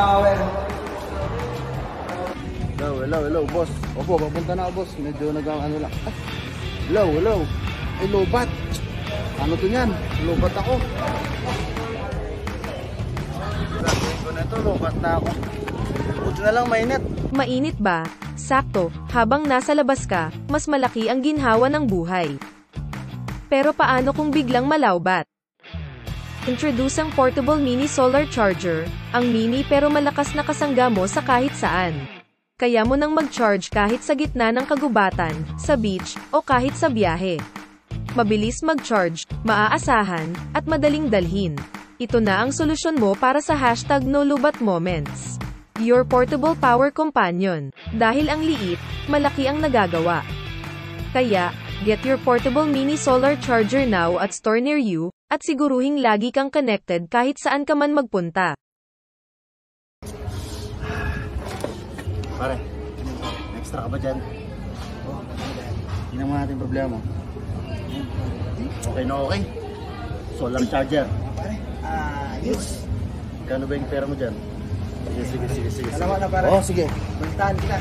power. Hello, boss. Opo, papunta na ako, boss. Medyo ano lang. Hello. Ay, lobat. Ano to yan? Lobat ako. Gagawin ko na ito, lobat na ako. Buti na lang mainit. Mainit ba? Sakto, habang nasa labas ka, mas malaki ang ginhawa ng buhay. Pero paano kung biglang malawbat? Introduce ang portable mini solar charger, ang mini pero malakas na kasangga mo sa kahit saan. Kaya mo nang mag-charge kahit sa gitna ng kagubatan, sa beach, o kahit sa biyahe. Mabilis mag-charge, maaasahan, at madaling dalhin. Ito na ang solusyon mo para sa #NoLobatMoments. Your portable power companion. Dahil ang liit, malaki ang nagagawa. Kaya, get your portable mini solar charger now at store near you, at siguruhing lagi kang connected kahit saan ka man magpunta. Pare, extra ka ba dyan? Tingnan mo natin yung problema. Okay na okay. Solar charger. Pare, yes. Kano ba yung pera mo dyan? Sige. Alam mo na pare. Sige. Puntahan kita.